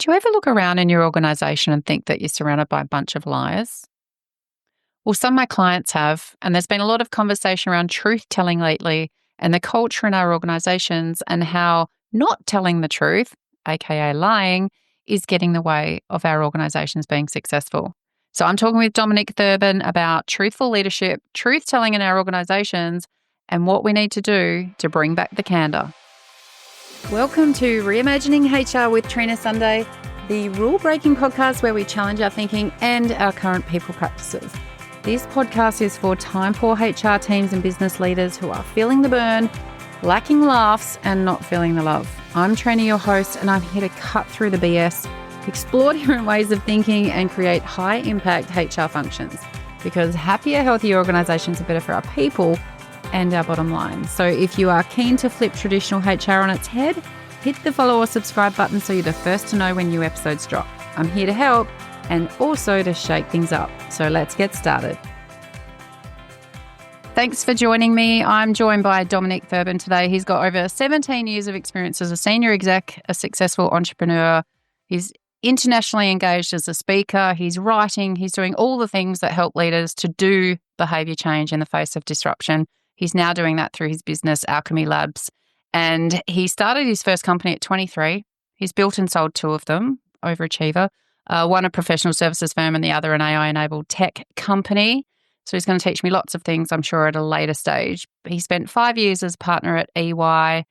Do you ever look around in your organization and think that you're surrounded by a bunch of liars? Well, some of my clients have, and there's been a lot of conversation around truth telling lately and the culture in our organizations and how not telling the truth, aka lying, is getting in the way of our organizations being successful. So I'm talking with Dominic Thurbon about truthful leadership, truth telling in our organizations, and what we need to do to bring back the candour. Welcome to Reimagining HR with Trina Sunday, the rule-breaking podcast where we challenge our thinking and our current people practices. This podcast is for time-poor HR teams and business leaders who are feeling the burn, lacking laughs, and not feeling the love. I'm Trina, your host, and I'm here to cut through the BS, explore different ways of thinking, and create high-impact HR functions. Because happier, healthier organisations are better for our people and our bottom line. So if you are keen to flip traditional HR on its head, hit the follow or subscribe button so you're the first to know when new episodes drop. I'm here to help and also to shake things up. So let's get started. Thanks for joining me. I'm joined by Dominic Thurbon today. He's got over 17 years of experience as a senior exec, a successful entrepreneur. He's internationally engaged as a speaker. He's writing. He's doing all the things that help leaders to do behaviour change in the face of disruption. He's now doing that through his business, Alchemy Labs. And he started his first company at 23. He's built and sold two of them, overachiever. One a professional services firm and the other an AI-enabled tech company. So he's going to teach me lots of things, I'm sure, at a later stage. He spent 5 years as partner at EY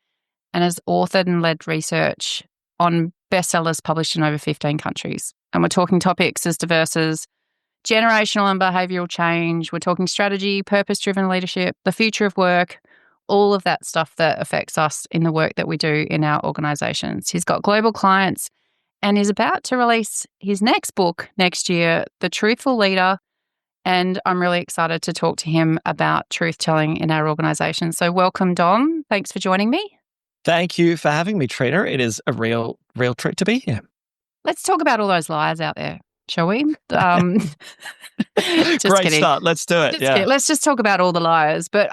and has authored and led research on bestsellers published in over 15 countries. And we're talking topics as diverse as generational and behavioural change. We're talking strategy, purpose-driven leadership, the future of work, all of that stuff that affects us in the work that we do in our organisations. He's got global clients and is about to release his next book next year, The Truthful Leader. And I'm really excited to talk to him about truth-telling in our organisation. So welcome, Dom. Thanks for joining me. Thank you for having me, Trina. It is a real treat to be here. Let's talk about all those liars out there, shall we? Great kidding. start. Let's do it. Let's just talk about all the liars. But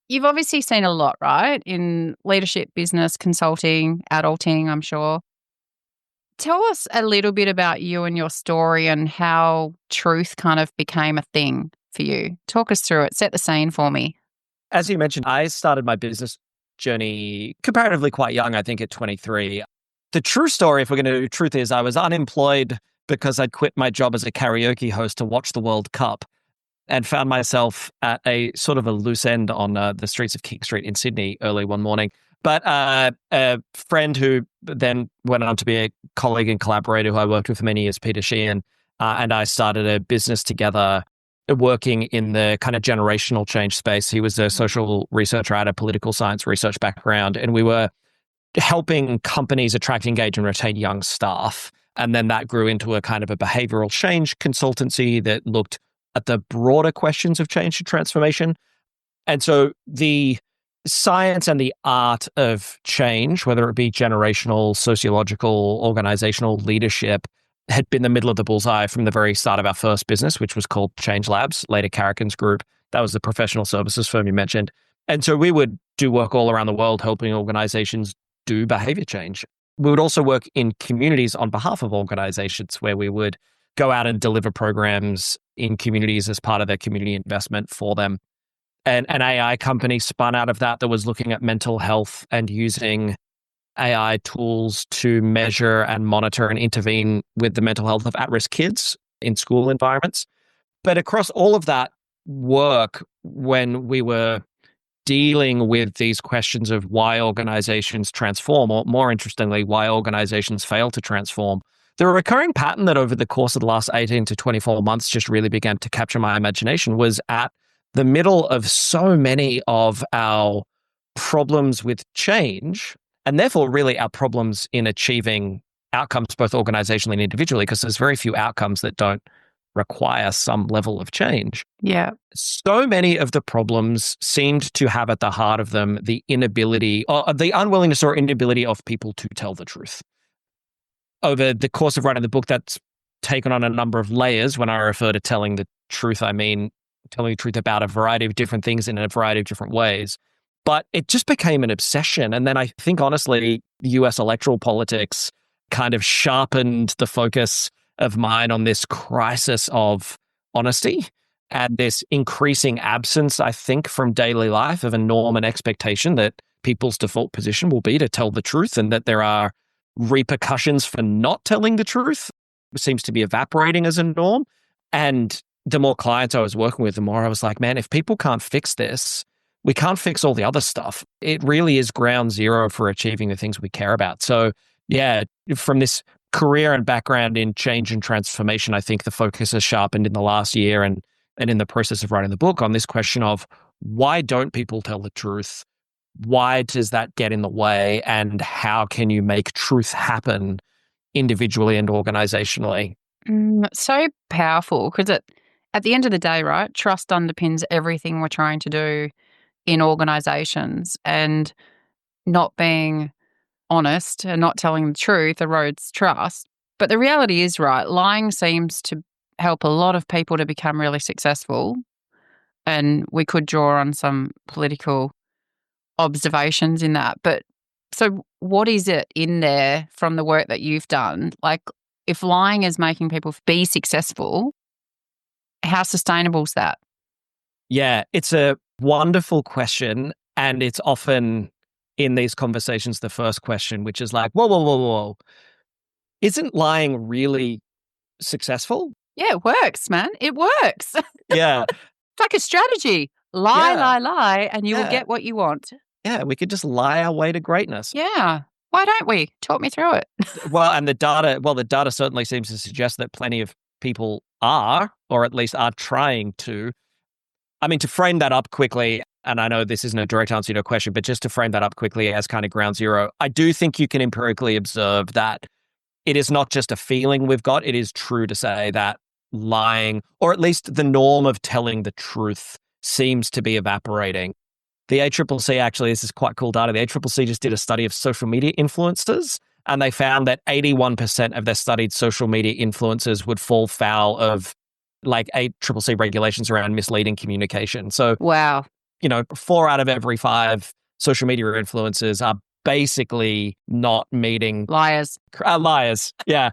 you've obviously seen a lot, right, in leadership, business, consulting, adulting, I'm sure. Tell us a little bit about you and your story and how truth kind of became a thing for you. Talk us through it. Set the scene for me. As you mentioned, I started my business journey comparatively quite young, I think at 23. The true story, if we're going to do truth, is I was unemployed because I'd quit my job as a karaoke host to watch the World Cup and found myself at a sort of a loose end on the streets of King Street in Sydney early one morning. But a friend who then went on to be a colleague and collaborator who I worked with for many years, Peter Sheehan, and I started a business together working in the kind of generational change space. He was a social researcher, I had a political science research background, and we were helping companies attract, engage, and retain young staff. And then that grew into a kind of a behavioral change consultancy that looked at the broader questions of change and transformation. And so the science and the art of change, whether it be generational, sociological, organizational leadership, had been the middle of the bullseye from the very start of our first business, which was called Change Labs, later Carrickens Group. That was the professional services firm you mentioned. And so we would do work all around the world helping organizations do behavior change. We would also work in communities on behalf of organizations where we would go out and deliver programs in communities as part of their community investment for them. And an AI company spun out of that was looking at mental health and using AI tools to measure and monitor and intervene with the mental health of at-risk kids in school environments. But across all of that work, when we were dealing with these questions of why organizations transform, or more interestingly, why organizations fail to transform, the recurring pattern that over the course of the last 18 to 24 months just really began to capture my imagination was at the middle of so many of our problems with change, and therefore really our problems in achieving outcomes both organizationally and individually, because there's very few outcomes that don't require some level of change. Yeah. So many of the problems seemed to have at the heart of them the inability, or the unwillingness or inability of people to tell the truth. Over the course of writing the book, that's taken on a number of layers. When I refer to telling the truth, I mean telling the truth about a variety of different things in a variety of different ways. But it just became an obsession. And then I think, honestly, the US electoral politics kind of sharpened the focus of mine on this crisis of honesty and this increasing absence, I think, from daily life of a norm and expectation that people's default position will be to tell the truth, and that there are repercussions for not telling the truth. It seems to be evaporating as a norm. And the more clients I was working with, the more I was like, man, if people can't fix this, we can't fix all the other stuff. It really is ground zero for achieving the things we care about. So yeah, from this career and background in change and transformation, I think the focus has sharpened in the last year and in the process of writing the book on this question of why don't people tell the truth? Why does that get in the way? And how can you make truth happen individually and organizationally? So powerful because at the end of the day, right, trust underpins everything we're trying to do in organizations, and not being honest and not telling the truth erodes trust. But the reality is, right, lying seems to help a lot of people to become really successful. And we could draw on some political observations in that. But so what is it in there from the work that you've done? Like, if lying is making people be successful, how sustainable is that? Yeah, it's a wonderful question. And it's often in these conversations the first question, which is like, whoa, whoa, whoa, whoa. Isn't lying really successful? Yeah, it works, man. It works. It's Yeah. like a strategy. Lie, Yeah. lie, lie, and you will Yeah. get what you want. Yeah. We could just lie our way to greatness. Yeah. Why don't we? Talk me through it. Well, the data certainly seems to suggest that plenty of people are, or at least are trying to. I mean, to frame that up quickly, and I know this isn't a direct answer to your question, but just to frame that up quickly as kind of ground zero, I do think you can empirically observe that it is not just a feeling we've got. It is true to say that lying, or at least the norm of telling the truth, seems to be evaporating. The ACCC, actually, this is quite cool data. The ACCC just did a study of social media influencers, and they found that 81% of their studied social media influencers would fall foul of like ACCC regulations around misleading communication. So, Wow. 4 out of every 5 social media influencers are basically not meeting Liars. liars. Yeah.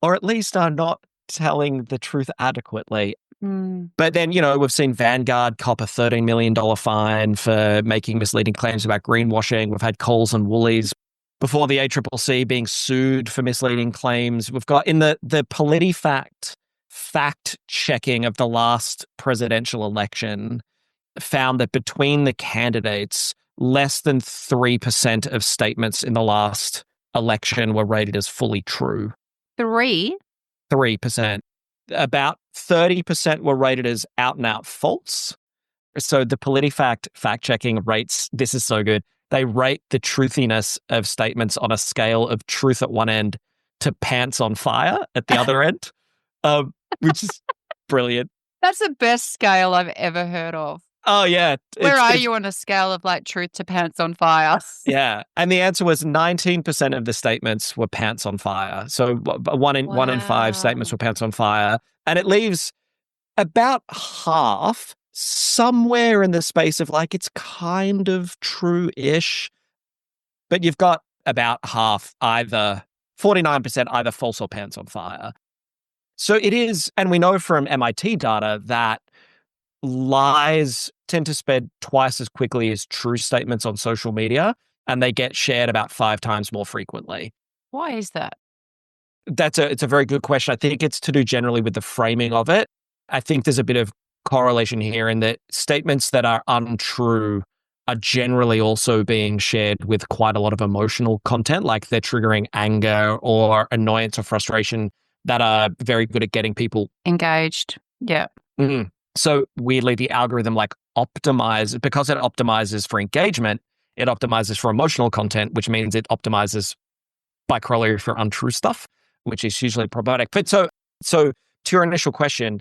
Or at least are not telling the truth adequately. But then, we've seen Vanguard cop a $13 million fine for making misleading claims about greenwashing. We've had Coles and Woolies before the ACCC being sued for misleading claims. We've got in the PolitiFact fact checking of the last presidential election found that between the candidates, less than 3% of statements in the last election were rated as fully true. 3%. About 30% were rated as out and out false. So the PolitiFact fact checking rates, this is so good. They rate the truthiness of statements on a scale of truth at one end to pants on fire at the other end, which is brilliant. That's the best scale I've ever heard of. Oh, yeah. Where are you on a scale of like truth to pants on fire? Yeah. And the answer was 19% of the statements were pants on fire. So one in 5 statements were pants on fire. And it leaves about half somewhere in the space of like, it's kind of true-ish. But you've got about half, either 49% either false or pants on fire. So it is, and we know from MIT data that lies tend to spread twice as quickly as true statements on social media, and they get shared about 5 times more frequently. Why is that? It's a very good question. I think it's to do generally with the framing of it. I think there's a bit of correlation here in that statements that are untrue are generally also being shared with quite a lot of emotional content, like they're triggering anger or annoyance or frustration that are very good at getting people engaged. Yeah. Mm-hmm. So weirdly, the algorithm optimizes, because it optimizes for engagement, it optimizes for emotional content, which means it optimizes by corollary for untrue stuff, which is usually problematic. But so to your initial question,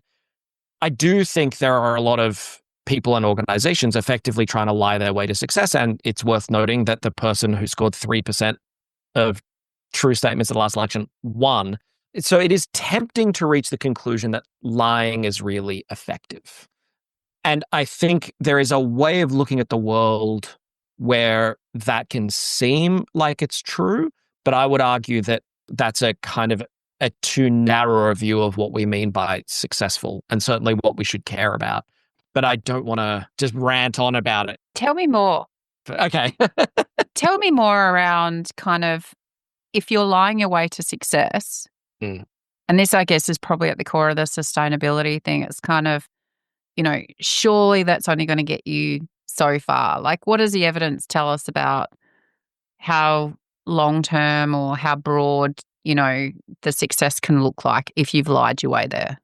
I do think there are a lot of people and organizations effectively trying to lie their way to success. And it's worth noting that the person who scored 3% of true statements in the last election won. So it is tempting to reach the conclusion that lying is really effective. And I think there is a way of looking at the world where that can seem like it's true, but I would argue that that's a kind of a too narrow a view of what we mean by successful and certainly what we should care about. But I don't want to just rant on about it. Tell me more. Okay. Tell me more around kind of if you're lying your way to success, Mm. and this, I guess, is probably at the core of the sustainability thing. It's kind of, surely that's only going to get you so far. Like, what does the evidence tell us about how long-term or how broad, the success can look like if you've lied your way there?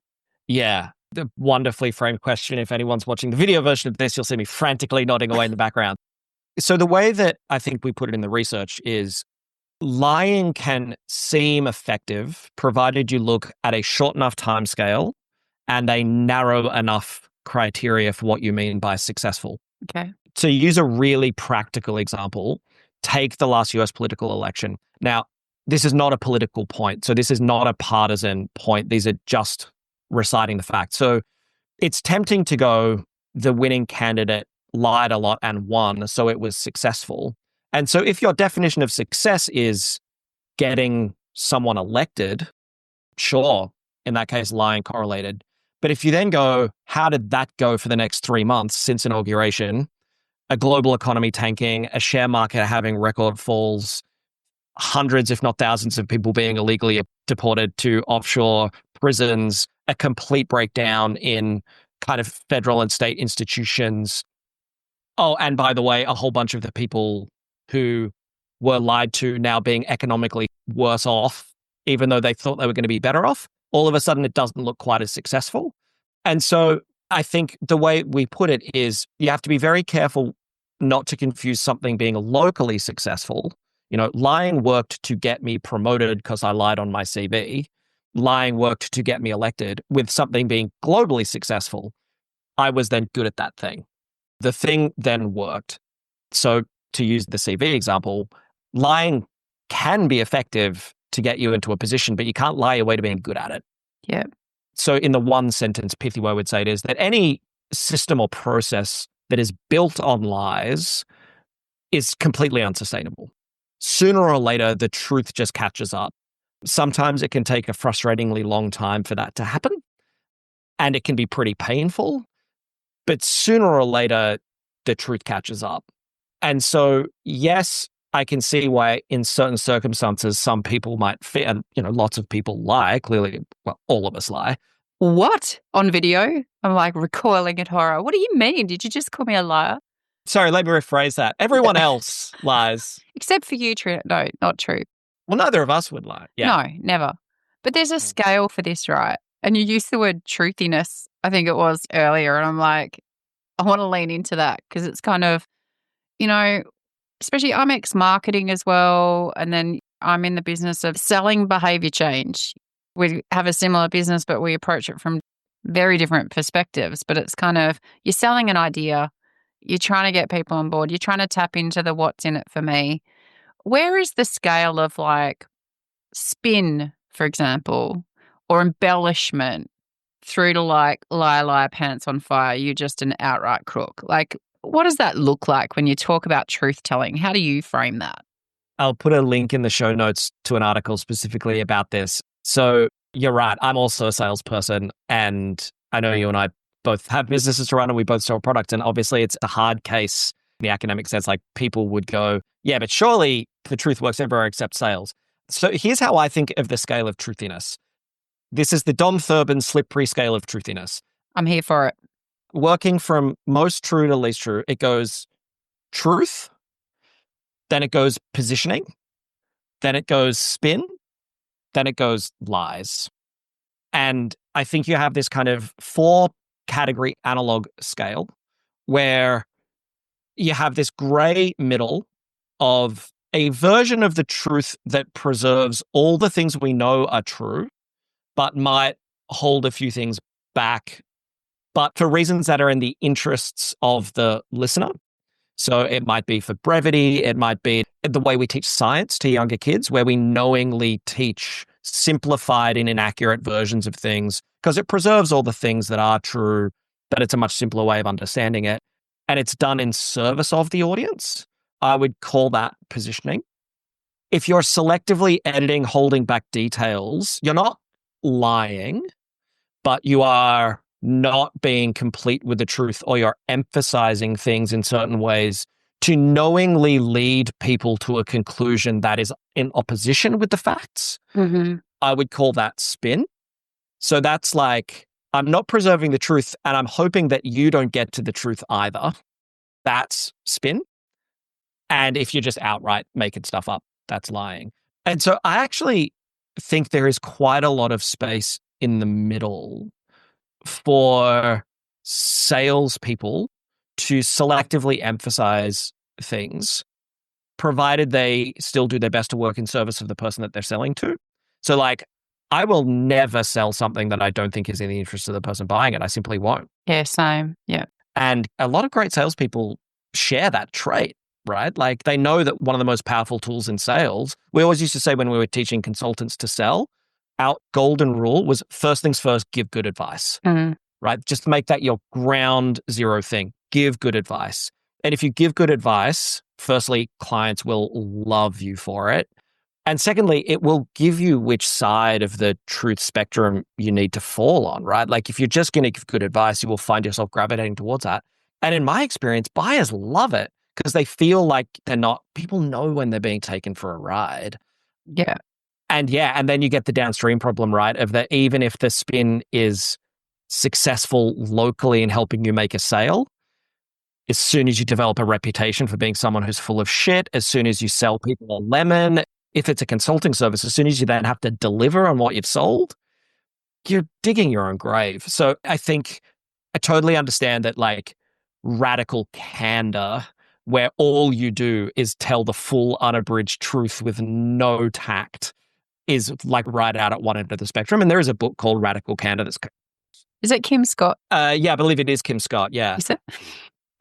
Yeah. The wonderfully framed question. If anyone's watching the video version of this, you'll see me frantically nodding away in the background. So the way that I think we put it in the research is lying can seem effective provided you look at a short enough time scale and a narrow enough criteria for what you mean by successful. Okay. To use a really practical example, take the last US political election. Now, this is not a political point. So this is not a partisan point. These are just reciting the facts. So it's tempting to go, the winning candidate lied a lot and won, so it was successful. And so if your definition of success is getting someone elected, sure, in that case, lying correlated. But if you then go, how did that go for the next 3 months since inauguration? A global economy tanking, a share market having record falls, hundreds, if not thousands of people being illegally deported to offshore prisons, a complete breakdown in kind of federal and state institutions. Oh, and by the way, a whole bunch of the people who were lied to now being economically worse off, even though they thought they were going to be better off. All of a sudden, it doesn't look quite as successful. And so I think the way we put it is you have to be very careful not to confuse something being locally successful. Lying worked to get me promoted because I lied on my CV. Lying worked to get me elected, with something being globally successful. I was then good at that thing. The thing then worked. So to use the CV example, lying can be effective to get you into a position, but you can't lie your way to being good at it. Yeah. So in the one sentence pithy way I would say it is that any system or process that is built on lies is completely unsustainable. Sooner or later, the truth just catches up. Sometimes it can take a frustratingly long time for that to happen, and it can be pretty painful. But sooner or later, the truth catches up. And so, yes, I can see why in certain circumstances, some people might fear, and, lots of people lie. Clearly, well, all of us lie. What? On video? I'm like recoiling in horror. What do you mean? Did you just call me a liar? Sorry, let me rephrase that. Everyone else lies. Except for you, Trina. No, not true. Well, neither of us would lie. Yeah. No, never. But there's a scale for this, right? And you used the word truthiness, I think it was earlier. And I'm like, I want to lean into that because it's kind of, especially I'm ex-marketing as well. And then I'm in the business of selling behavior change. We have a similar business, but we approach it from very different perspectives. But it's kind of, you're selling an idea. You're trying to get people on board. You're trying to tap into the what's in it for me. Where is the scale of like spin, for example, or embellishment through to like lie, pants on fire, you're just an outright crook? Like, what does that look like when you talk about truth telling? How do you frame that? I'll put a link in the show notes to an article specifically about this. So you're right. I'm also a salesperson, and I know you and I both have businesses to run and we both sell products. And obviously it's a hard case in the academic sense. Like people would go, yeah, but surely the truth works everywhere except sales. So here's how I think of the scale of truthiness. This is the Dom Thurbon slippery scale of truthiness. I'm here for it. Working from most true to least true, it goes truth, then it goes positioning, then it goes spin, then it goes lies. And I think you have this kind of 4-category analog scale where you have this gray middle of a version of the truth that preserves all the things we know are true, but might hold a few things back, but for reasons that are in the interests of the listener. So it might be for brevity. It might be the way we teach science to younger kids, where we knowingly teach simplified and inaccurate versions of things because it preserves all the things that are true, but it's a much simpler way of understanding it. And it's done in service of the audience. I would call that positioning. if you're selectively editing, holding back details, you're not lying, but you are not being complete with the truth, or you're emphasizing things in certain ways to knowingly lead people to a conclusion that is in opposition with the facts. Mm-hmm. I would call that spin. So that's like, I'm not preserving the truth, and I'm hoping that you don't get to the truth either. That's spin. And if you're just outright making stuff up, that's lying. And so I actually think there is quite a lot of space in the middle for salespeople to selectively emphasize things, provided they still do their best to work in service of the person that they're selling to. So, like, I will never sell something that I don't think is in the interest of the person buying it. I simply won't. Yeah, same. Yeah. And a lot of great salespeople share that trait, right? Like, they know that one of the most powerful tools in sales, we always used to say when we were teaching consultants to sell, our golden rule was first things first, give good advice, right? Just make that your ground zero thing. Give good advice. And if you give good advice, firstly, clients will love you for it. And secondly, it will give you which side of the truth spectrum you need to fall on, right? Like, if you're just going to give good advice, you will find yourself gravitating towards that. And in my experience, buyers love it because they feel like people know when they're being taken for a ride. Yeah. And then you get the downstream problem, right? Of that, even if the spin is successful locally in helping you make a sale, as soon as you develop a reputation for being someone who's full of shit, as soon as you sell people a lemon, if it's a consulting service, as soon as you then have to deliver on what you've sold, you're digging your own grave. So I think I totally understand that, like, radical candor, where all you do is tell the full unabridged truth with no tact, is like right out at one end of the spectrum. And there is a book called Radical Candor that's... Is it Kim Scott? Yeah, I believe it is Kim Scott. Yeah. Is it?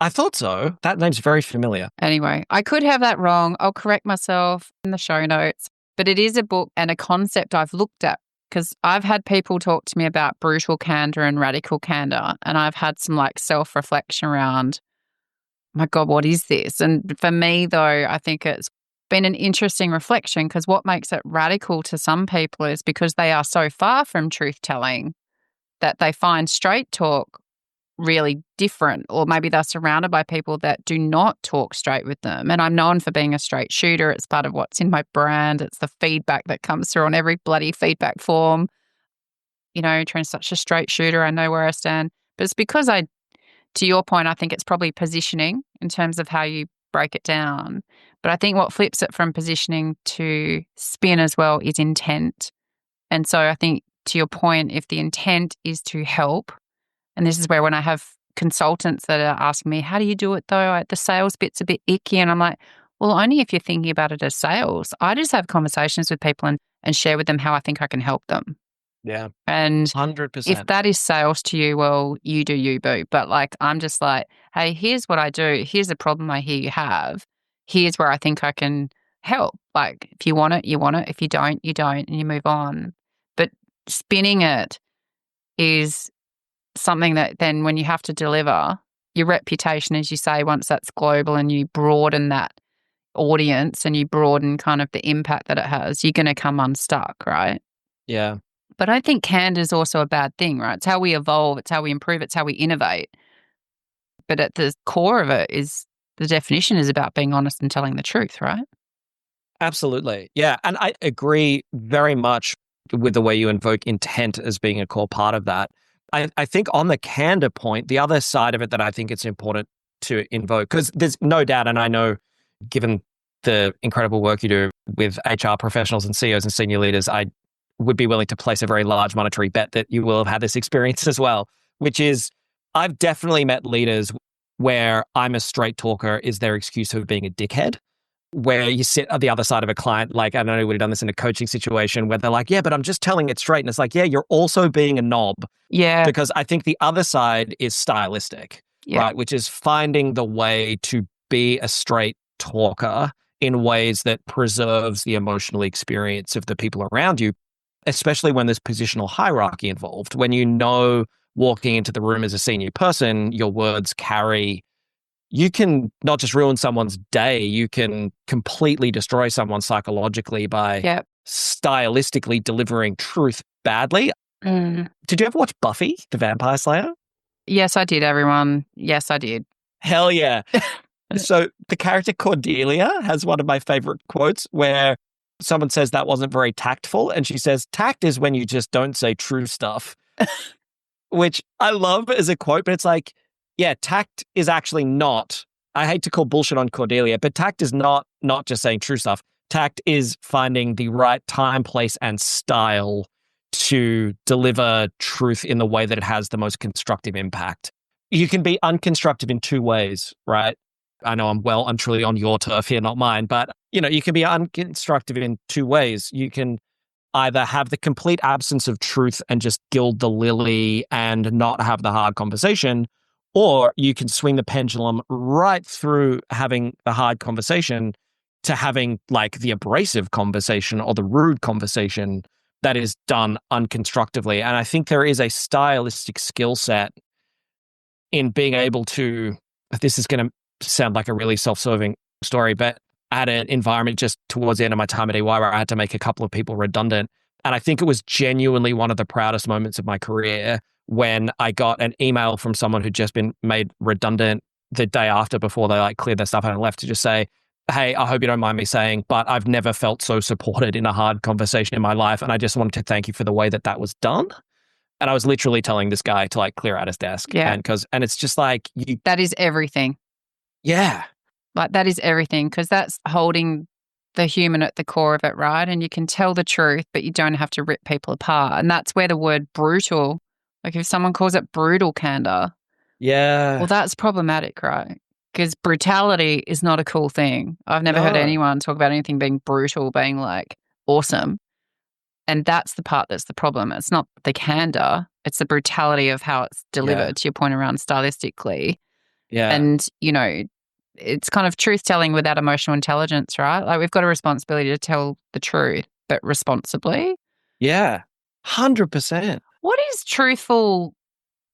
I thought so. That name's very familiar. Anyway, I could have that wrong. I'll correct myself in the show notes. But it is a book and a concept I've looked at, because I've had people talk to me about brutal candor and radical candor. And I've had some like self-reflection around, my God, what is this? And for me, though, I think it's been an interesting reflection, because what makes it radical to some people is because they are so far from truth-telling that they find straight talk really different, or maybe they're surrounded by people that do not talk straight with them. And I'm known for being a straight shooter. It's part of what's in my brand. It's the feedback that comes through on every bloody feedback form. You know, Trent's such a straight shooter. I know where I stand. But it's because to your point, I think it's probably positioning in terms of how you break it down. But I think what flips it from positioning to spin as well is intent. And so I think, to your point, if the intent is to help, and this is where when I have consultants that are asking me, how do you do it though? The sales bit's a bit icky. And I'm like, well, only if you're thinking about it as sales. I just have conversations with people and share with them how I think I can help them. Yeah. And 100%. if that is sales to you, well, you do you, boo. But like, I'm just like, hey, here's what I do. Here's the problem I hear you have. Here's where I think I can help. Like, if you want it, you want it. If you don't, you don't, and you move on. But spinning it is something that then when you have to deliver, your reputation, as you say, once that's global and you broaden that audience and you broaden kind of the impact that it has, you're going to come unstuck, right? Yeah. But I think candor is also a bad thing, right? It's how we evolve. It's how we improve. It's how we innovate. But at the core of it is the definition is about being honest and telling the truth, right? Absolutely. Yeah. And I agree very much with the way you invoke intent as being a core part of that. I think on the candor point, the other side of it that I think it's important to invoke, because there's no doubt, and I know given the incredible work you do with HR professionals and CEOs and senior leaders, I would be willing to place a very large monetary bet that you will have had this experience as well, which is I've definitely met leaders where I'm a straight talker is their excuse for being a dickhead. Where you sit at the other side of a client, like, I don't know, we've done this in a coaching situation where they're like, yeah, but I'm just telling it straight. And it's like, yeah, you're also being a knob. Yeah. Because I think the other side is stylistic, right? Which is finding the way to be a straight talker in ways that preserves the emotional experience of the people around you, especially when there's positional hierarchy involved. When you know walking into the room as a senior person, your words carry you can not just ruin someone's day, you can completely destroy someone psychologically by Yep. stylistically delivering truth badly. Mm. Did you ever watch Buffy, the Vampire Slayer? Yes, I did, everyone. Yes, I did. Hell yeah. So the character Cordelia has one of my favorite quotes where someone says that wasn't very tactful. And she says, tact is when you just don't say true stuff, which I love as a quote, but it's like, yeah, tact is actually not, I hate to call bullshit on Cordelia, but tact is not just saying true stuff. Tact is finding the right time, place, and style to deliver truth in the way that it has the most constructive impact. You can be unconstructive in two ways, right? I know I'm truly on your turf here, not mine, but you can be unconstructive in two ways. You can either have the complete absence of truth and just gild the lily and not have the hard conversation, or you can swing the pendulum right through having the hard conversation to having like the abrasive conversation or the rude conversation that is done unconstructively. And I think there is a stylistic skill set in being able to, this is going to sound like a really self-serving story, but I had an environment just towards the end of my time at EY where I had to make a couple of people redundant. And I think it was genuinely one of the proudest moments of my career when I got an email from someone who'd just been made redundant the day after before they like cleared their stuff out and left to just say, hey, I hope you don't mind me saying, but I've never felt so supported in a hard conversation in my life. And I just wanted to thank you for the way that that was done. And I was literally telling this guy to like clear out his desk. Yeah. And it's just like, That is everything. yeah. Like that is everything, because that's holding the human at the core of it, right? And you can tell the truth, but you don't have to rip people apart. And that's where the word brutal, like if someone calls it brutal Candour, Yeah. well, that's problematic, right? Because brutality is not a cool thing. I've never heard anyone talk about anything being brutal being like awesome. And that's the part that's the problem. It's not the candour, it's the brutality of how it's delivered, to your point around stylistically. Yeah. And, it's kind of truth telling without emotional intelligence, right? Like we've got a responsibility to tell the truth, but responsibly. Yeah. 100%. What is truthful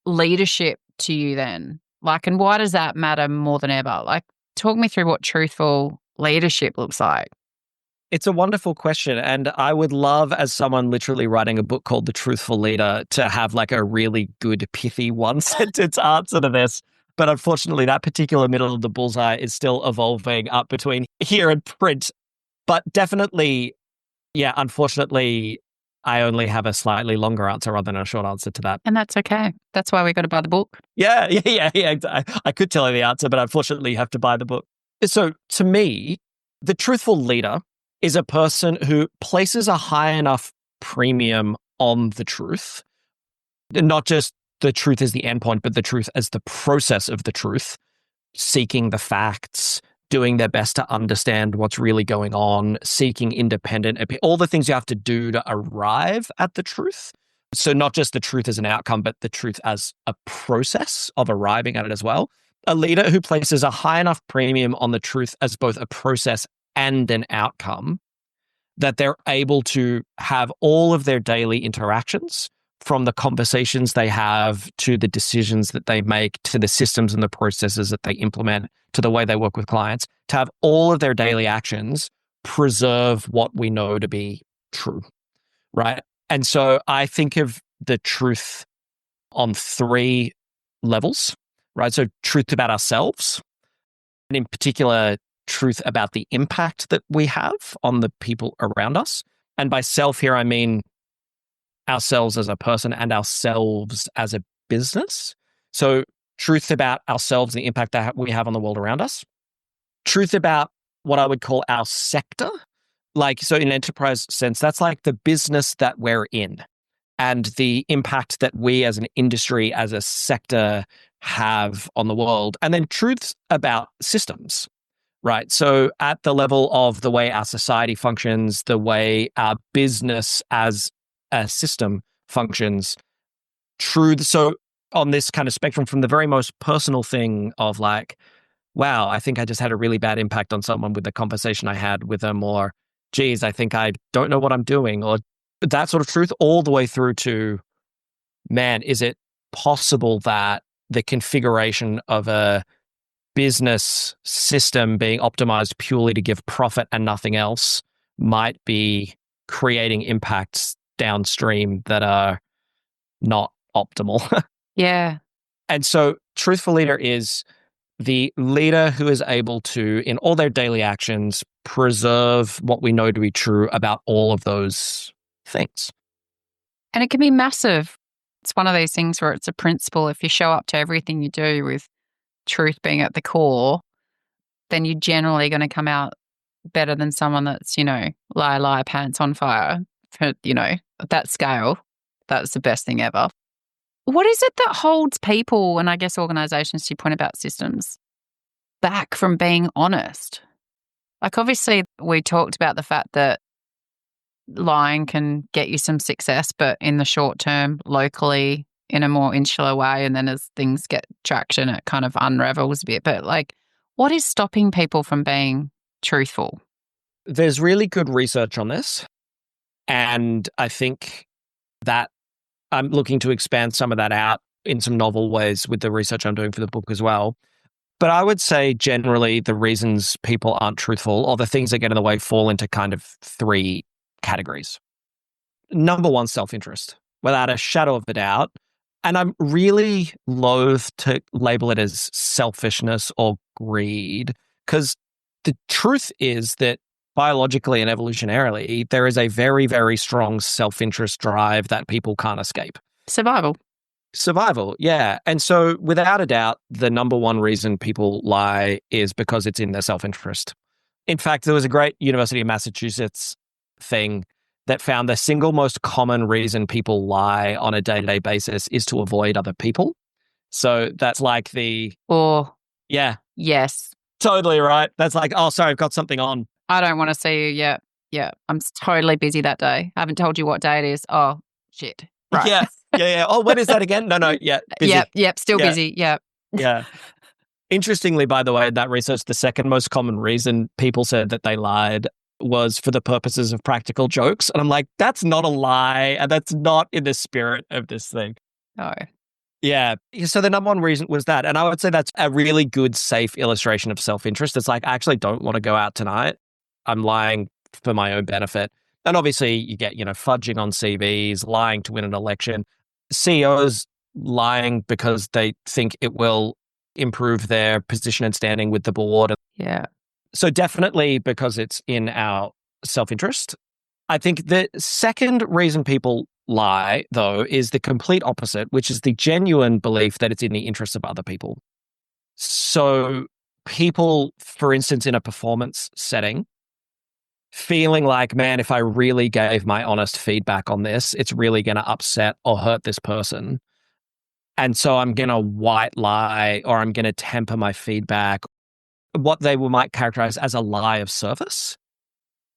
leadership to you then? Like, and why does that matter more than ever? Like, talk me through what truthful leadership looks like. It's a wonderful question. And I would love, as someone literally writing a book called The Truthful Leader, to have like a really good, pithy one sentence answer to this. But unfortunately, that particular middle of the bullseye is still evolving up between here and print. But definitely, yeah, unfortunately, I only have a slightly longer answer rather than a short answer to that. And that's okay. That's why we got to buy the book. Yeah. I could tell you the answer, but unfortunately, you have to buy the book. So to me, the truthful leader is a person who places a high enough premium on the truth, not just the truth as the endpoint, but the truth as the process of the truth, seeking the facts, doing their best to understand what's really going on, seeking independent, all the things you have to do to arrive at the truth. So not just the truth as an outcome, but the truth as a process of arriving at it as well. A leader who places a high enough premium on the truth as both a process and an outcome, that they're able to have all of their daily interactions, from the conversations they have to the decisions that they make to the systems and the processes that they implement to the way they work with clients, to have all of their daily actions preserve what we know to be true, right? And so I think of the truth on three levels, right? So truth about ourselves, and in particular, truth about the impact that we have on the people around us. And by self here, I mean ourselves as a person and ourselves as a business. So truth about ourselves and the impact that we have on the world around us. Truth about what I would call our sector. Like, so in enterprise sense, that's like the business that we're in and the impact that we as an industry, as a sector have on the world. And then truths about systems, right? So at the level of the way our society functions, the way our business as a system functions, truth. So on this kind of spectrum, from the very most personal thing of like, wow, I think I just had a really bad impact on someone with the conversation I had with them, or geez, I think I don't know what I'm doing, or that sort of truth, all the way through to, man, is it possible that the configuration of a business system being optimized purely to give profit and nothing else might be creating impacts downstream that are not optimal. Yeah. And so, Truthful Leader is the leader who is able to, in all their daily actions, preserve what we know to be true about all of those things. And it can be massive. It's one of these things where it's a principle. If you show up to everything you do with truth being at the core, then you're generally going to come out better than someone that's, lie, pants on fire. For, at that scale, that's the best thing ever. What is it that holds people and I guess organizations, to your point about systems, back from being honest? Like, obviously, we talked about the fact that lying can get you some success, but in the short term, locally, in a more insular way. And then as things get traction, it kind of unravels a bit. But what is stopping people from being truthful? There's really good research on this. And I think that I'm looking to expand some of that out in some novel ways with the research I'm doing for the book as well. But I would say generally the reasons people aren't truthful or the things that get in the way fall into kind of three categories. Number one, self-interest, without a shadow of a doubt. And I'm really loath to label it as selfishness or greed, because the truth is that biologically and evolutionarily, there is a very, very strong self-interest drive that people can't escape. Survival, yeah. And so without a doubt, the number one reason people lie is because it's in their self-interest. In fact, there was a great University of Massachusetts thing that found the single most common reason people lie on a day-to-day basis is to avoid other people. So that's like yeah. Yes. Totally right. That's like, oh, sorry, I've got something on. I don't want to see you yet. Yeah. I'm totally busy that day. I haven't told you what day it is. Oh, shit. Right. Yeah. Yeah. Oh, when is that again? No. Yeah. Busy. Yep. Still busy. Yep. Yeah. Interestingly, by the way, that research, the second most common reason people said that they lied was for the purposes of practical jokes. And I'm like, that's not a lie. And that's not in the spirit of this thing. No. Yeah. So the number one reason was that. And I would say that's a really good, safe illustration of self-interest. It's like, I actually don't want to go out tonight. I'm lying for my own benefit. And obviously you get, fudging on CVs, lying to win an election, CEOs lying because they think it will improve their position and standing with the board. Yeah. So definitely because it's in our self-interest. I think the second reason people lie, though, is the complete opposite, which is the genuine belief that it's in the interests of other people. So people, for instance, in a performance setting, feeling like, man, if I really gave my honest feedback on this, it's really going to upset or hurt this person. And so I'm going to white lie or I'm going to temper my feedback, what they might characterize as a lie of service.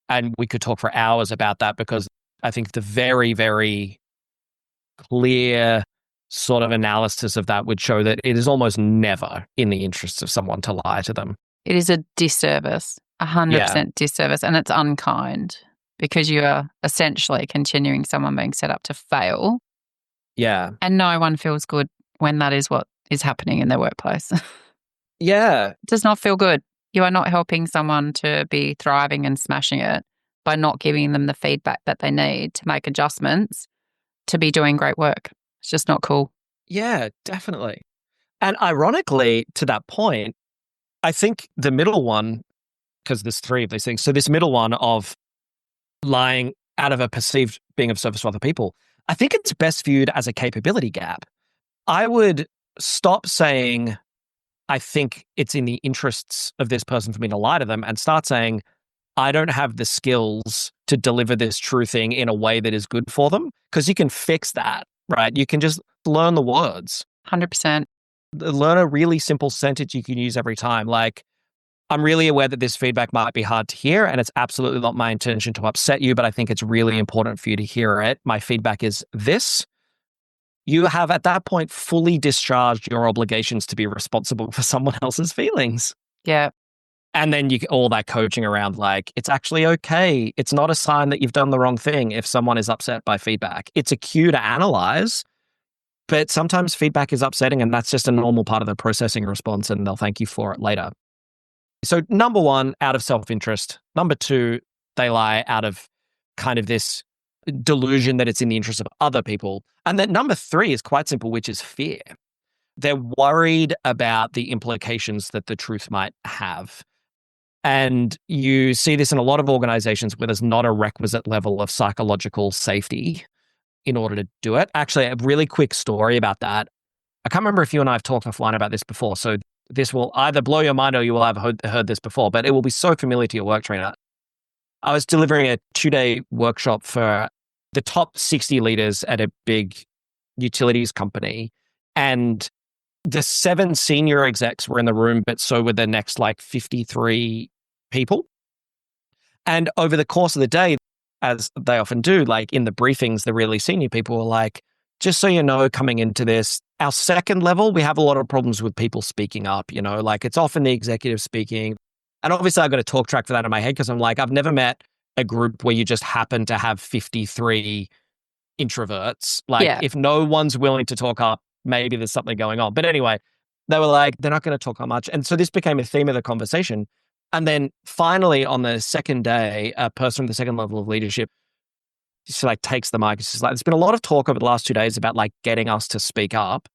And we could talk for hours about that because I think the very, very clear sort of analysis of that would show that it is almost never in the interests of someone to lie to them. It is a disservice, 100% disservice, and it's unkind because you are essentially continuing someone being set up to fail. Yeah. And no one feels good when that is what is happening in their workplace. Yeah. It does not feel good. You are not helping someone to be thriving and smashing it by not giving them the feedback that they need to make adjustments to be doing great work. It's just not cool. Yeah, definitely. And ironically, to that point, I think the middle one, because there's three of these things, so this middle one of lying out of a perceived being of service to other people, I think it's best viewed as a capability gap. I would stop saying, I think it's in the interests of this person for me to lie to them and start saying, I don't have the skills to deliver this true thing in a way that is good for them, because you can fix that, right? You can just learn the words. 100%. Learn a really simple sentence you can use every time. Like, I'm really aware that this feedback might be hard to hear, and it's absolutely not my intention to upset you, but I think it's really important for you to hear it. My feedback is this. You have at that point fully discharged your obligations to be responsible for someone else's feelings. Yeah. And then you get all that coaching around like, it's actually okay. It's not a sign that you've done the wrong thing if someone is upset by feedback. It's a cue to analyze. But sometimes feedback is upsetting, and that's just a normal part of the processing response, and they'll thank you for it later. So number one, out of self-interest. Number two, they lie out of kind of this delusion that it's in the interest of other people. And then number three is quite simple, which is fear. They're worried about the implications that the truth might have. And you see this in a lot of organizations where there's not a requisite level of psychological safety in order to do it. Actually, a really quick story about that. I can't remember if you and I have talked offline about this before, so this will either blow your mind or you will have heard this before, but it will be so familiar to your work trainer. I was delivering a 2-day workshop for the top 60 leaders at a big utilities company, and the 7 senior execs were in the room, but so were the next 53 people. And over the course of the day, as they often do, in the briefings, the really senior people were like, just so you know, coming into this, our second level, we have a lot of problems with people speaking up, it's often the executive speaking. And obviously I've got a talk track for that in my head because I'm like, I've never met a group where you just happen to have 53 introverts. If no one's willing to talk up, maybe there's something going on. But anyway, they were like, they're not going to talk up much. And so this became a theme of the conversation. And then finally on the second day, a person from the second level of leadership just takes the mic. It's just there's been a lot of talk over the last 2 days about getting us to speak up.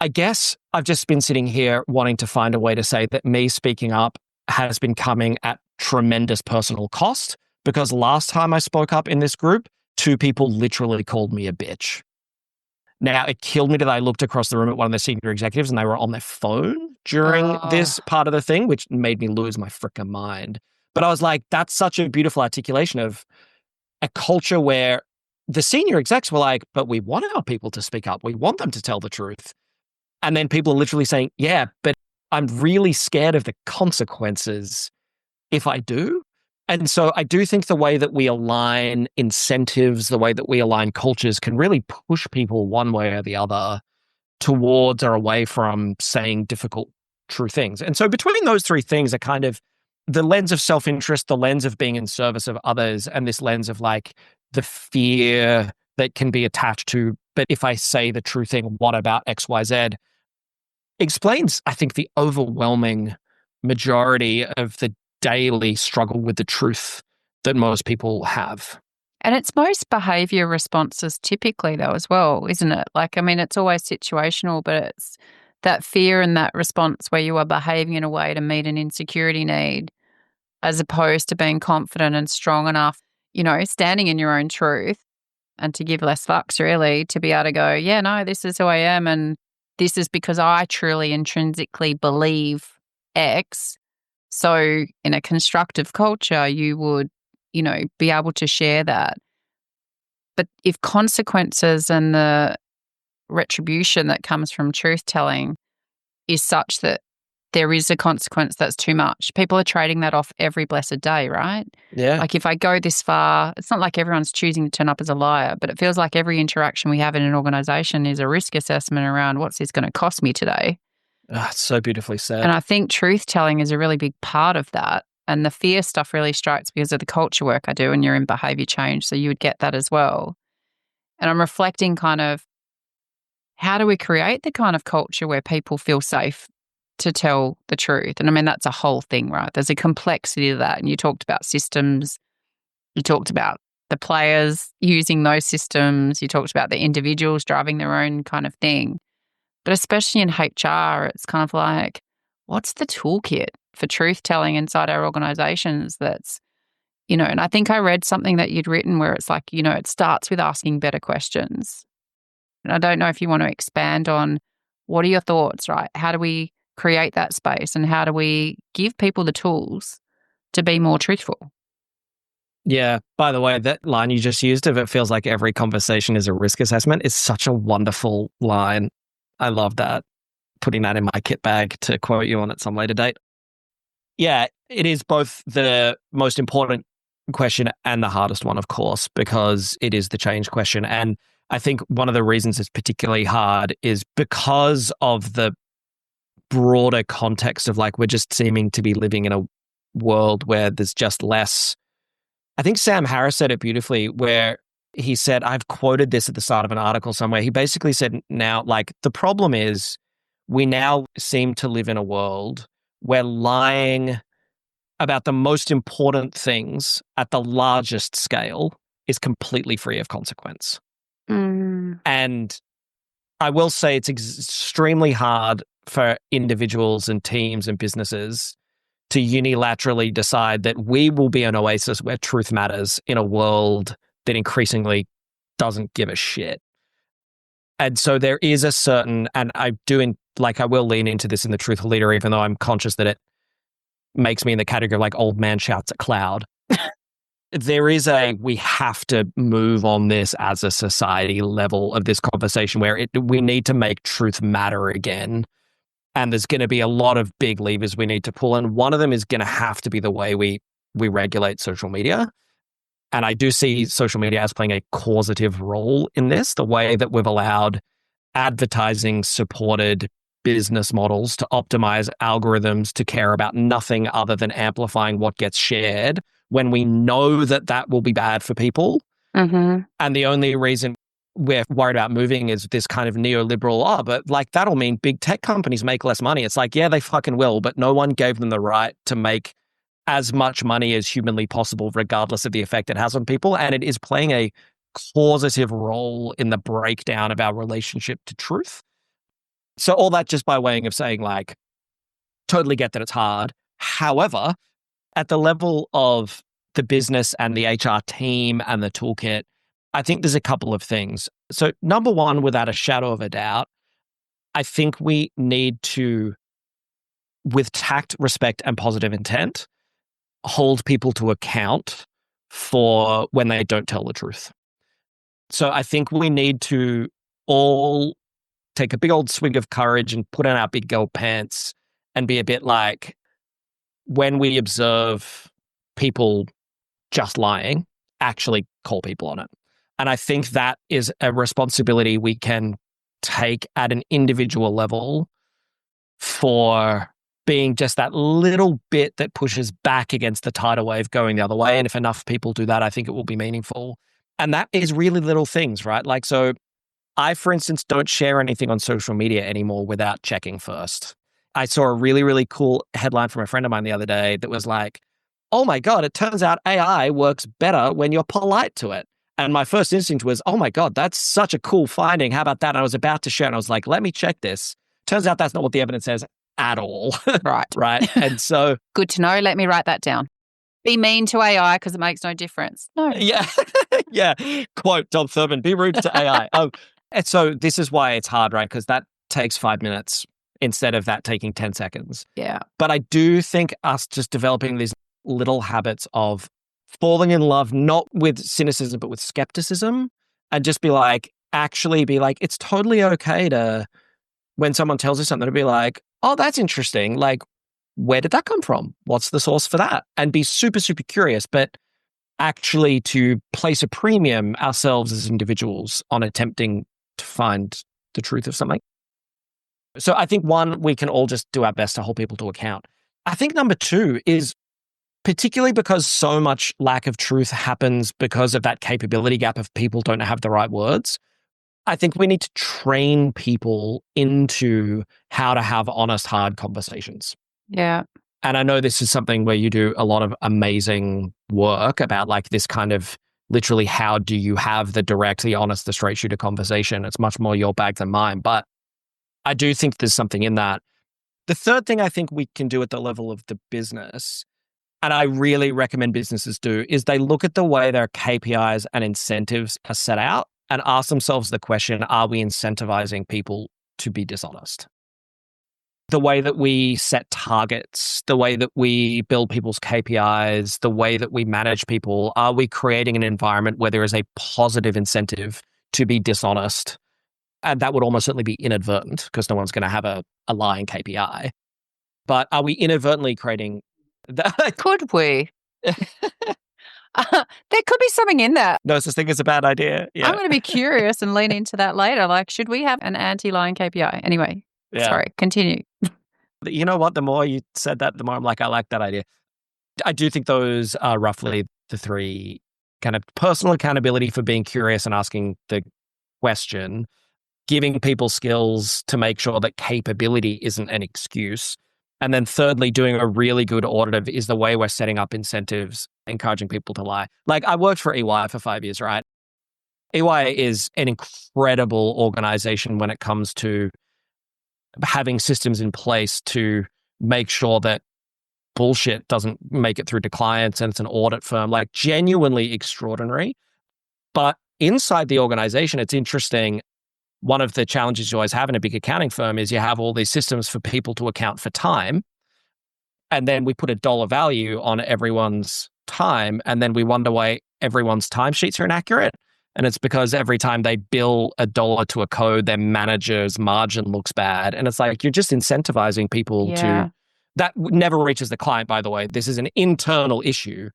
I guess I've just been sitting here wanting to find a way to say that me speaking up has been coming at tremendous personal cost, because last time I spoke up in this group, 2 people literally called me a bitch. Now, it killed me that I looked across the room at one of the senior executives and they were on their phone during this part of the thing, which made me lose my frickin' mind. But I was like, that's such a beautiful articulation of a culture where the senior execs were like, but we want our people to speak up. We want them to tell the truth. And then people are literally saying, yeah, but I'm really scared of the consequences if I do. And so I do think the way that we align incentives, the way that we align cultures can really push people one way or the other towards or away from saying difficult, true things. And so between those 3 things are kind of the lens of self-interest, the lens of being in service of others, and this lens of the fear that can be attached to, but if I say the true thing, what about X, Y, Z? Explains, I think, the overwhelming majority of the daily struggle with the truth that most people have. And it's most behavior responses typically though as well, isn't it? It's always situational, but it's that fear and that response where you are behaving in a way to meet an insecurity need as opposed to being confident and strong enough, standing in your own truth and to give less fucks really, to be able to go, yeah, no, this is who I am and this is because I truly intrinsically believe X. So in a constructive culture, you would, be able to share that. But if consequences and the retribution that comes from truth telling is such that there is a consequence that's too much, people are trading that off every blessed day, right? Yeah. If I go this far, it's not like everyone's choosing to turn up as a liar, but it feels like every interaction we have in an organization is a risk assessment around what's this going to cost me today. It's so beautifully said. And I think truth telling is a really big part of that. And the fear stuff really strikes because of the culture work I do, and you're in behavior change. So you would get that as well. And I'm reflecting kind of how do we create the kind of culture where people feel safe to tell the truth? And that's a whole thing, right? There's a complexity to that. And you talked about systems. You talked about the players using those systems. You talked about the individuals driving their own kind of thing. But especially in HR, it's kind of like, what's the toolkit for truth telling inside our organizations that's, and I think I read something that you'd written where it's like, it starts with asking better questions. And I don't know if you want to expand on what are your thoughts, right? How do we create that space and how do we give people the tools to be more truthful? Yeah. By the way, that line you just used of it feels like every conversation is a risk assessment is such a wonderful line. I love that. Putting that in my kit bag to quote you on at some later date. Yeah, it is both the most important question and the hardest one, of course, because it is the change question. And I think one of the reasons it's particularly hard is because of the broader context of we're just seeming to be living in a world where there's just less. I think Sam Harris said it beautifully, where he said, I've quoted this at the start of an article somewhere. He basically said, now, like, the problem is we now seem to live in a world where lying about the most important things at the largest scale is completely free of consequence. And I will say it's extremely hard for individuals and teams and businesses to unilaterally decide that we will be an oasis where truth matters in a world that increasingly doesn't give a shit. And so there is a certain, and I will lean into this in the Truthful Leader, even though I'm conscious that it makes me in the category of like old man shouts at cloud. We have to move on this as a society level of this conversation where we need to make truth matter again. And there's going to be a lot of big levers we need to pull. And one of them is going to have to be the way we regulate social media. And I do see social media as playing a causative role in this, the way that we've allowed advertising supported business models to optimize algorithms to care about nothing other than amplifying what gets shared when we know that that will be bad for people. And the only reason we're worried about moving is this kind of neoliberal, but like that'll mean big tech companies make less money. It's like, yeah, they fucking will, but no one gave them the right to make as much money as humanly possible, regardless of the effect it has on people. And it is playing a causative role in the breakdown of our relationship to truth. So all that just by way of saying, like, totally get that it's hard. However, at the level of the business and the HR team and the toolkit, I think there's a couple of things. So number one, without a shadow of a doubt, I think we need to, with tact, respect, and positive intent, hold people to account for when they don't tell the truth. So I think we need to all take a big old swig of courage and put on our big girl pants and be a bit like, when we observe people just lying, actually call people on it. And I think that is a responsibility we can take at an individual level for being just that little bit that pushes back against the tidal wave going the other way. And if enough people do that, I think it will be meaningful. And that is really little things, right? Like, so I, for instance, don't share anything on social media anymore without checking first. I saw a really, really cool headline from a friend of mine the other day that was like, oh my God, it turns out AI works better when you're polite to it. And my first instinct was, oh my God, that's such a cool finding. How about that? And I was about to share and I was like, let me check this. Turns out that's not what the evidence says at all. Right. Right. And so. Good to know. Let me write that down. Be mean to AI because it makes no difference. No. Yeah. Yeah. Quote Dom Thurbon, be rude to AI. And so this is why it's hard, right? Because that takes 5 minutes instead of that taking 10 seconds. Yeah. But I do think us just developing these little habits of falling in love, not with cynicism, but with skepticism, and just be like, it's totally okay to, when someone tells you something, to be like, oh, that's interesting. Like, where did that come from? What's the source for that? And be super, super curious, but actually to place a premium ourselves as individuals on attempting to find the truth of something. So I think one, we can all just do our best to hold people to account. I think number two is, particularly because so much lack of truth happens because of that capability gap of people don't have the right words, I think we need to train people into how to have honest, hard conversations. Yeah. And I know this is something where you do a lot of amazing work about like this kind of literally how do you have the direct, the honest, the straight shooter conversation. It's much more your bag than mine. But I do think there's something in that. The third thing I think we can do at the level of the business, and I really recommend businesses do, is they look at the way their KPIs and incentives are set out and ask themselves the question, are we incentivizing people to be dishonest? The way that we set targets, the way that we build people's KPIs, the way that we manage people, are we creating an environment where there is a positive incentive to be dishonest? And that would almost certainly be inadvertent because no one's going to have a lying KPI. But are we inadvertently creating that? Could we? There could be something in that. No such thing as a bad idea. Yeah. I'm going to be curious and lean into that later. Like, should we have an anti-lying KPI? Anyway, sorry, continue. You know what? The more you said that, the more I'm like, I like that idea. I do think those are roughly the three kind of personal accountability for being curious and asking the question, giving people skills to make sure that capability isn't an excuse. And then thirdly, doing a really good audit of is the way we're setting up incentives, encouraging people to lie. Like I worked for EY for 5 years, right? EY is an incredible organization when it comes to having systems in place to make sure that bullshit doesn't make it through to clients, and it's an audit firm, like genuinely extraordinary. But inside the organization, it's interesting. One of the challenges you always have in a big accounting firm is you have all these systems for people to account for time. And then we put a dollar value on everyone's time. And then we wonder why everyone's timesheets are inaccurate. And it's because every time they bill $1 to a code, their manager's margin looks bad. And it's like, you're just incentivizing people to, that never reaches the client, by the way. This is an internal issue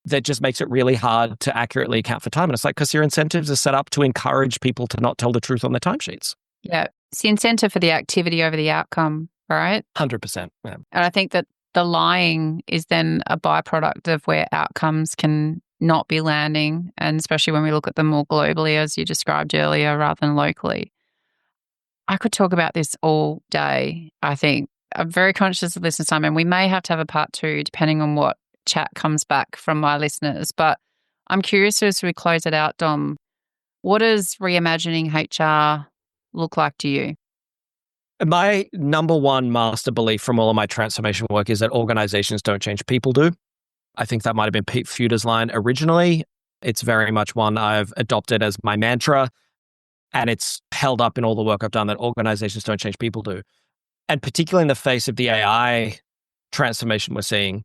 that just makes it really hard to accurately account for time. And it's like, because your incentives are set up to encourage people to not tell the truth on their timesheets. Yeah. It's the incentive for the activity over the outcome, right? 100%. Yeah. And I think that the lying is then a byproduct of where outcomes can not be landing. And especially when we look at them more globally, as you described earlier, rather than locally. I could talk about this all day, I think. I'm very conscious of listener time, and we may have to have a part 2 depending on what chat comes back from my listeners. But I'm curious as we close it out, Dom, what does reimagining HR look like to you? My number one master belief from all of my transformation work is that organizations don't change, people do. I think that might have been Pete Feuder's line originally. It's very much one I've adopted as my mantra, and it's held up in all the work I've done, that organizations don't change, people do. And particularly in the face of the AI transformation we're seeing,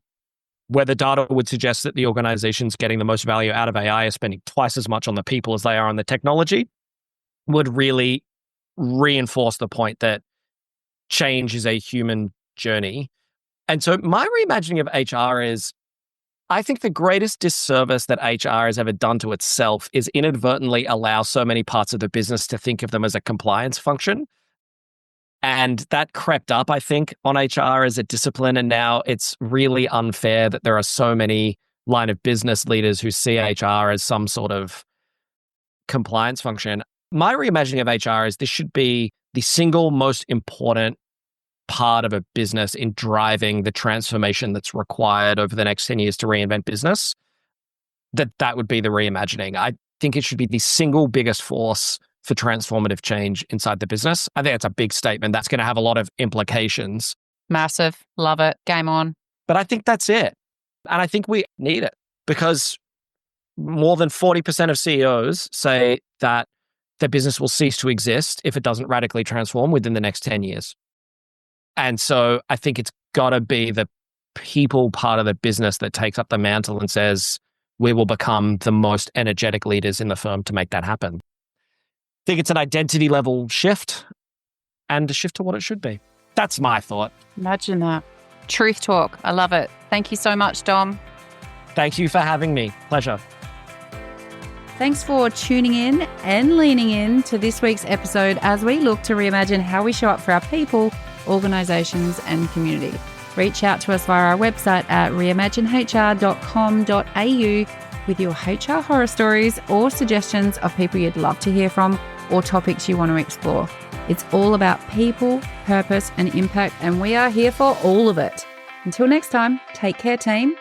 where the data would suggest that the organizations getting the most value out of AI are spending twice as much on the people as they are on the technology, would really reinforce the point that change is a human journey. And so my reimagining of HR is, I think the greatest disservice that HR has ever done to itself is inadvertently allow so many parts of the business to think of them as a compliance function. And that crept up, I think, on HR as a discipline. And now it's really unfair that there are so many line of business leaders who see HR as some sort of compliance function. My reimagining of HR is this should be the single most important part of a business in driving the transformation that's required over the next 10 years to reinvent business. That would be the reimagining. I think it should be the single biggest force for transformative change inside the business. I think it's a big statement. That's going to have a lot of implications. Massive. Love it. Game on. But I think that's it. And I think we need it because more than 40% of CEOs say that their business will cease to exist if it doesn't radically transform within the next 10 years. And so I think it's got to be the people part of the business that takes up the mantle and says, we will become the most energetic leaders in the firm to make that happen. I think it's an identity level shift and a shift to what it should be. That's my thought. Imagine that. Truth talk. I love it. Thank you so much, Dom. Thank you for having me. Pleasure. Thanks for tuning in and leaning in to this week's episode as we look to reimagine how we show up for our people, organisations and community. Reach out to us via our website at reimaginehr.com.au with your HR horror stories or suggestions of people you'd love to hear from or topics you want to explore. It's all about people, purpose and impact, and we are here for all of it. Until next time, take care, team.